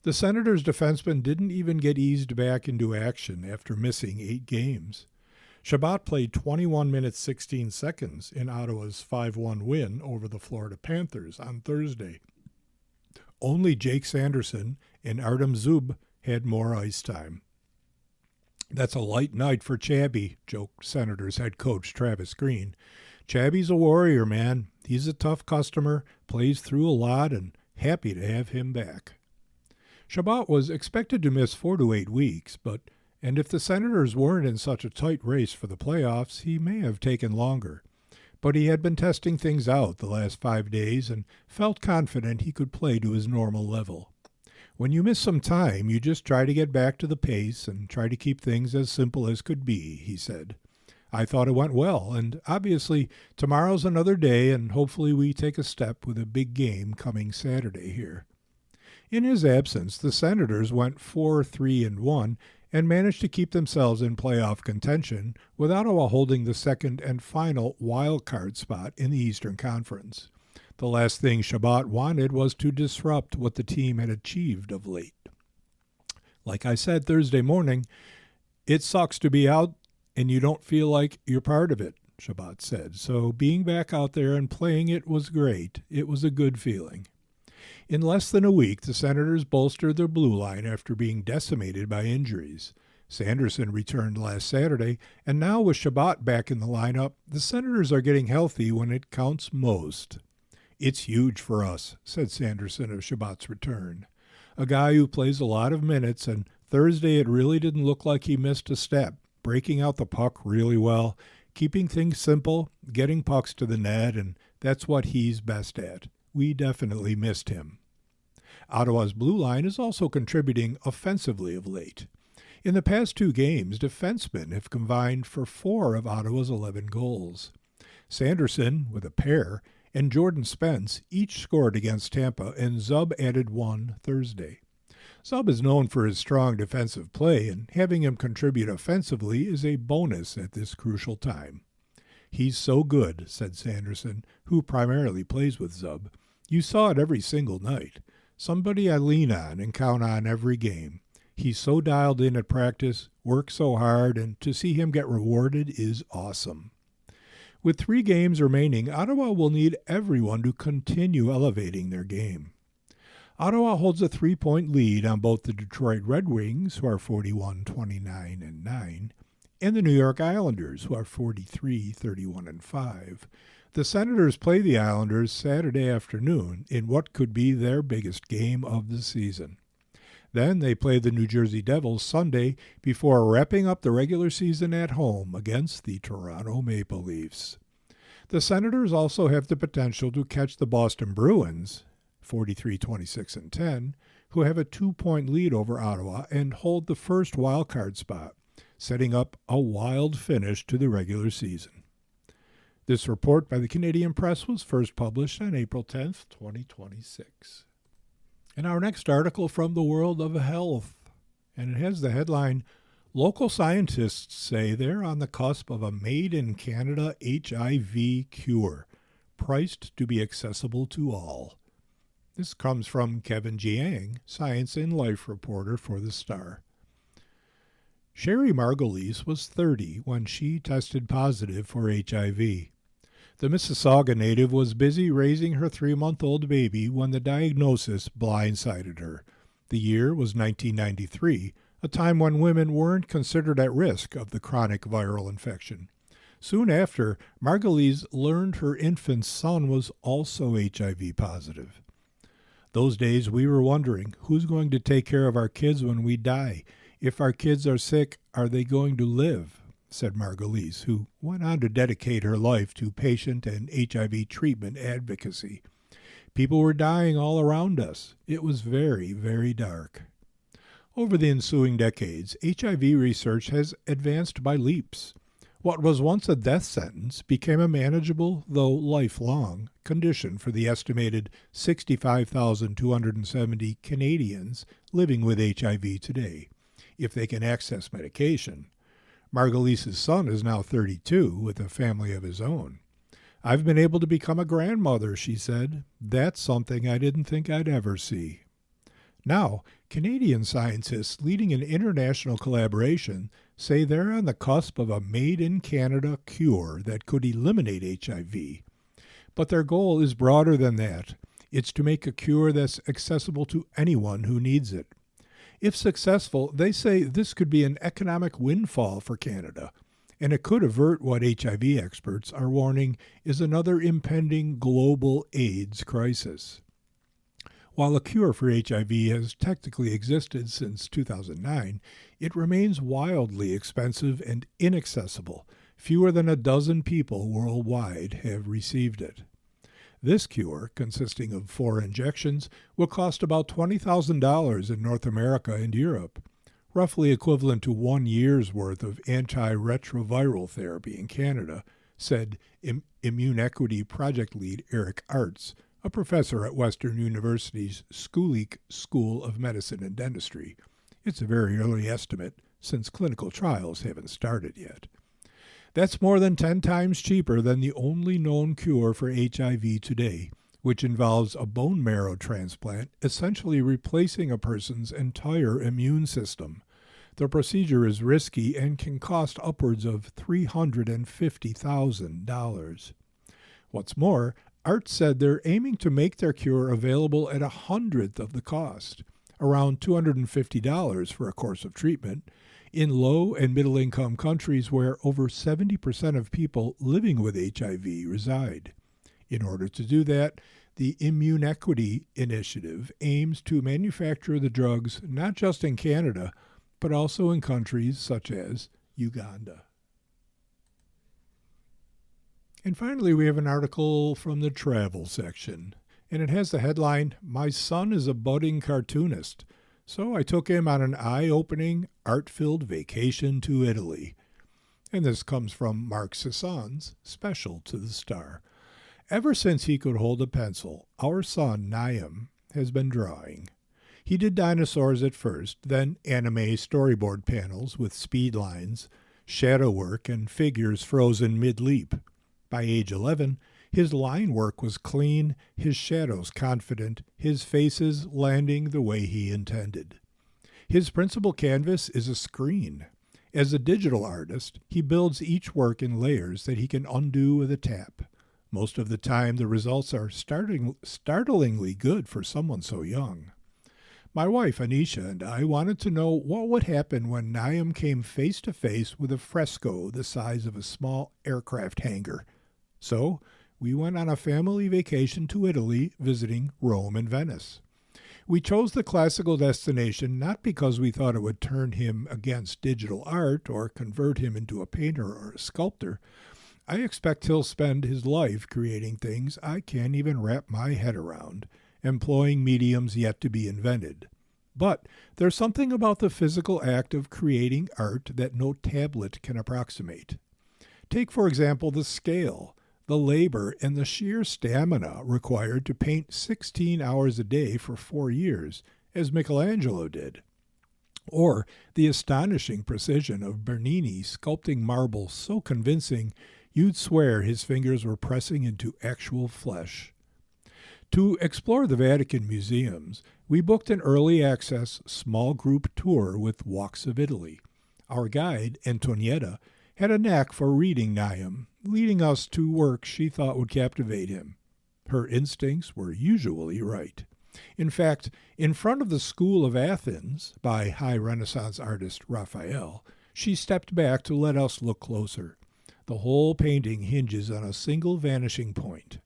S1: The Senators' defenseman didn't even get eased back into action after missing 8 games. Chabot played 21 minutes 16 seconds in Ottawa's 5-1 win over the Florida Panthers on Thursday. Only Jake Sanderson and Artem Zub had more ice time. "That's a light night for Chabby," joked Senators head coach Travis Green. "Chabby's a warrior, man. He's a tough customer, plays through a lot, and happy to have him back." Chabot was expected to miss 4 to 8 weeks, and if the Senators weren't in such a tight race for the playoffs, he may have taken longer. But he had been testing things out the last 5 days and felt confident he could play to his normal level. "When you miss some time, you just try to get back to the pace and try to keep things as simple as could be," he said. "I thought it went well, and obviously tomorrow's another day, and hopefully we take a step with a big game coming Saturday here." In his absence, the Senators went 4-3-1 and managed to keep themselves in playoff contention, with Ottawa holding the second and final wild card spot in the Eastern Conference. The last thing Chabot wanted was to disrupt what the team had achieved of late. "Like I said Thursday morning, it sucks to be out and you don't feel like you're part of it," Chabot said. "So being back out there and playing it was great. It was a good feeling." In less than a week, the Senators bolstered their blue line after being decimated by injuries. Sanderson returned last Saturday, and now with Chabot back in the lineup, the Senators are getting healthy when it counts most. "It's huge for us," said Sanderson of Chabot's return. "A guy who plays a lot of minutes, and Thursday it really didn't look like he missed a step, breaking out the puck really well, keeping things simple, getting pucks to the net, and that's what he's best at. We definitely missed him." Ottawa's blue line is also contributing offensively of late. In the past 2 games, defensemen have combined for 4 of Ottawa's 11 goals. Sanderson, with a pair, and Jordan Spence each scored against Tampa, and Zub added 1 Thursday. Zub is known for his strong defensive play, and having him contribute offensively is a bonus at this crucial time. "He's so good," said Sanderson, who primarily plays with Zub. "You saw it every single night. Somebody I lean on and count on every game. He's so dialed in at practice, works so hard, and to see him get rewarded is awesome." With 3 games remaining, Ottawa will need everyone to continue elevating their game. Ottawa holds a 3-point lead on both the Detroit Red Wings, who are 41-29-9, and the New York Islanders, who are 43-31-5. The Senators play the Islanders Saturday afternoon in what could be their biggest game of the season. Then they play the New Jersey Devils Sunday before wrapping up the regular season at home against the Toronto Maple Leafs. The Senators also have the potential to catch the Boston Bruins, 43-26-10, who have a 2-point lead over Ottawa and hold the first wildcard spot, setting up a wild finish to the regular season. This report by the Canadian Press was first published on April 10th, 2026. And our next article from the world of health, and it has the headline, "Local scientists say they're on the cusp of a made-in-Canada HIV cure, priced to be accessible to all." This comes from Kevin Jiang, Science and Life reporter for The Star. Sherry Margulies was 30 when she tested positive for HIV. The Mississauga native was busy raising her 3-month-old baby when the diagnosis blindsided her. The year was 1993, a time when women weren't considered at risk of the chronic viral infection. Soon after, Margulies learned her infant son was also HIV positive. "Those days we were wondering, who's going to take care of our kids when we die? If our kids are sick, are they going to live?" said Margulies, who went on to dedicate her life to patient and HIV treatment advocacy. People were dying all around us. It was very, very dark. Over the ensuing decades, HIV research has advanced by leaps. What was once a death sentence became a manageable, though lifelong, condition for the estimated 65,270 Canadians living with HIV today, if they can access medication. Margalise's son is now 32 with a family of his own. I've been able to become a grandmother, she said. That's something I didn't think I'd ever see. Now, Canadian scientists leading an international collaboration say they're on the cusp of a made-in-Canada cure that could eliminate HIV. But their goal is broader than that. It's to make a cure that's accessible to anyone who needs it. If successful, they say this could be an economic windfall for Canada, and it could avert what HIV experts are warning is another impending global AIDS crisis. While a cure for HIV has technically existed since 2009, it remains wildly expensive and inaccessible. Fewer than a dozen people worldwide have received it. This cure, consisting of 4 injections, will cost about $20,000 in North America and Europe, roughly equivalent to 1 year's worth of antiretroviral therapy in Canada, said Immune Equity Project Lead Eric Artz, a professor at Western University's Schulich School of Medicine and Dentistry. It's a very early estimate, since clinical trials haven't started yet. That's more than 10 times cheaper than the only known cure for HIV today, which involves a bone marrow transplant, essentially replacing a person's entire immune system. The procedure is risky and can cost upwards of $350,000. What's more, Art said they're aiming to make their cure available at 1/100th of the cost, around $250 for a course of treatment, in low and middle-income countries where over 70% of people living with HIV reside. In order to do that, the Immune Equity Initiative aims to manufacture the drugs not just in Canada, but also in countries such as Uganda. And finally, we have an article from the travel section, and it has the headline, "My son is a budding cartoonist, so I took him on an eye-opening, art-filled vacation to Italy." And this comes from Mark Sasson's Special to the Star. Ever since he could hold a pencil, our son, Niam, has been drawing. He did dinosaurs at first, then anime storyboard panels with speed lines, shadow work, and figures frozen mid-leap. By age 11, his line work was clean, his shadows confident, his faces landing the way he intended. His principal canvas is a screen. As a digital artist, he builds each work in layers that he can undo with a tap. Most of the time, the results are startlingly good for someone so young. My wife, Anisha, and I wanted to know what would happen when Niam came face to face with a fresco the size of a small aircraft hangar. So, we went on a family vacation to Italy, visiting Rome and Venice. We chose the classical destination not because we thought it would turn him against digital art or convert him into a painter or a sculptor. I expect he'll spend his life creating things I can't even wrap my head around, employing mediums yet to be invented. But there's something about the physical act of creating art that no tablet can approximate. Take, for example, the scale, the labor, and the sheer stamina required to paint 16 hours a day for 4 years, as Michelangelo did. Or the astonishing precision of Bernini sculpting marble so convincing you'd swear his fingers were pressing into actual flesh. To explore the Vatican museums, we booked an early access small group tour with Walks of Italy. Our guide, Antonietta, had a knack for reading Niam, leading us to work she thought would captivate him. Her instincts were usually right. In fact, in front of the School of Athens, by high Renaissance artist Raphael, she stepped back to let us look closer. The whole painting hinges on a single vanishing point.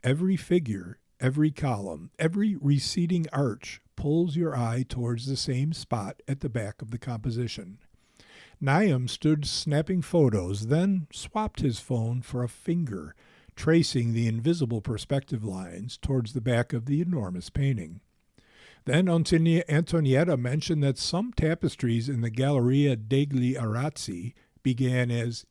S1: Every figure, every column, every receding arch pulls your eye towards the same spot at the back of the composition. Niam stood snapping photos, then swapped his phone for a finger, tracing the invisible perspective lines towards the back of the enormous painting. Then Antonietta mentioned that some tapestries in the Galleria degli Arazzi began as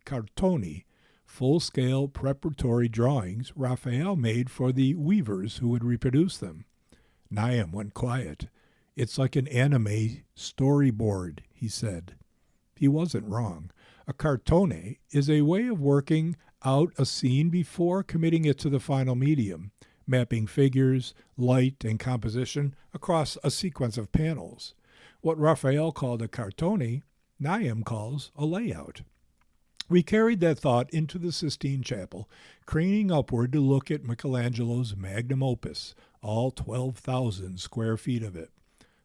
S1: cartoni, full-scale preparatory drawings Raphael made for the weavers who would reproduce them. Naim went quiet. "It's like an anime storyboard," he said. He wasn't wrong. A cartone is a way of working out a scene before committing it to the final medium, mapping figures, light, and composition across a sequence of panels. What Raphael called a cartone, Naim calls a layout. We carried that thought into the Sistine Chapel, craning upward to look at Michelangelo's magnum opus, all 12,000 square feet of it.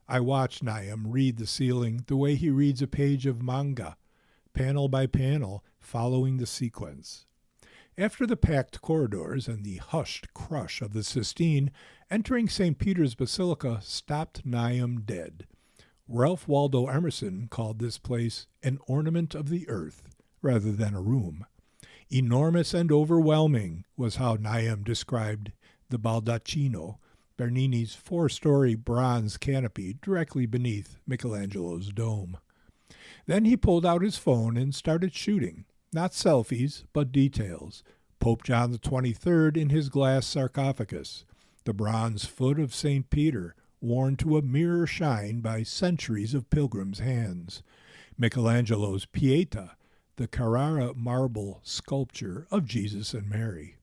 S1: I watched Naim read the ceiling the way he reads a page of manga, panel by panel, following the sequence. After the packed corridors and the hushed crush of the Sistine, entering St. Peter's Basilica stopped Naim dead. Ralph Waldo Emerson called this place an ornament of the earth rather than a room. Enormous and overwhelming was how Naim described the baldacchino, Bernini's 4-story bronze canopy directly beneath Michelangelo's dome. Then he pulled out his phone and started shooting, not selfies, but details. Pope John XXIII in his glass sarcophagus, the bronze foot of St. Peter, worn to a mirror shine by centuries of pilgrims' hands, Michelangelo's Pietà, the Carrara marble sculpture of Jesus and Mary.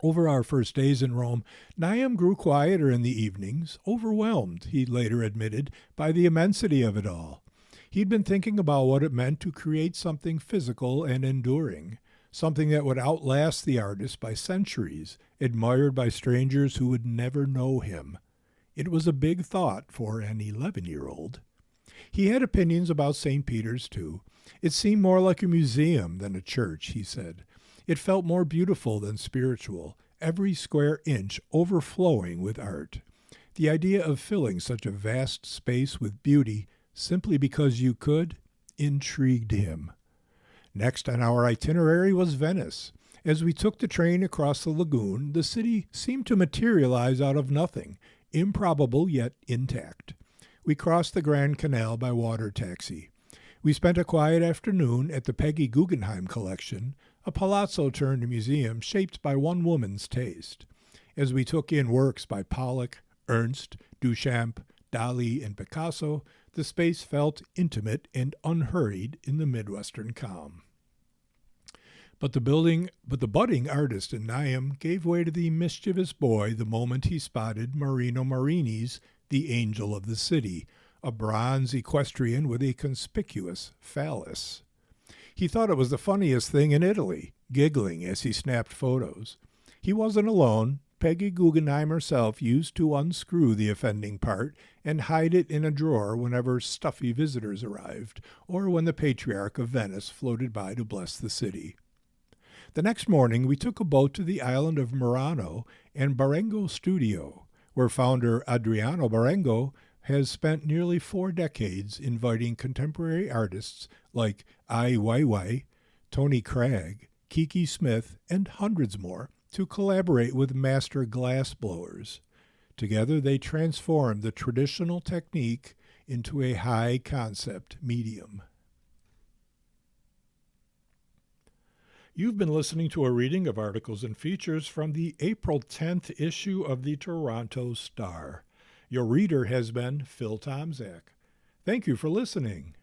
S1: Over our first days in Rome, Naim grew quieter in the evenings, overwhelmed, he later admitted, by the immensity of it all. He'd been thinking about what it meant to create something physical and enduring, something that would outlast the artist by centuries, admired by strangers who would never know him. It was a big thought for an 11-year-old. He had opinions about St. Peter's, too. It seemed more like a museum than a church, he said. It felt more beautiful than spiritual, every square inch overflowing with art. The idea of filling such a vast space with beauty simply because you could intrigued him. Next on our itinerary was Venice. As we took the train across the lagoon, the city seemed to materialize out of nothing, improbable yet intact. We crossed the Grand Canal by water taxi. We spent a quiet afternoon at the Peggy Guggenheim Collection, a palazzo turned museum shaped by one woman's taste. As we took in works by Pollock, Ernst, Duchamp, Dali, and Picasso, the space felt intimate and unhurried in the Midwestern calm. But the budding artist in Naim gave way to the mischievous boy the moment he spotted Marino Marini's The Angel of the City, a bronze equestrian with a conspicuous phallus. He thought it was the funniest thing in Italy, giggling as he snapped photos. He wasn't alone. Peggy Guggenheim herself used to unscrew the offending part and hide it in a drawer whenever stuffy visitors arrived, or when the Patriarch of Venice floated by to bless the city. The next morning we took a boat to the island of Murano and Barengo Studio, where founder Adriano Barengo has spent nearly 4 decades inviting contemporary artists like Ai Weiwei, Tony Cragg, Kiki Smith, and hundreds more to collaborate with master glassblowers. Together they transformed the traditional technique into a high-concept medium. You've been listening to a reading of articles and features from the April 10th issue of the Toronto Star. Your reader has been Phil Tomczak. Thank you for listening.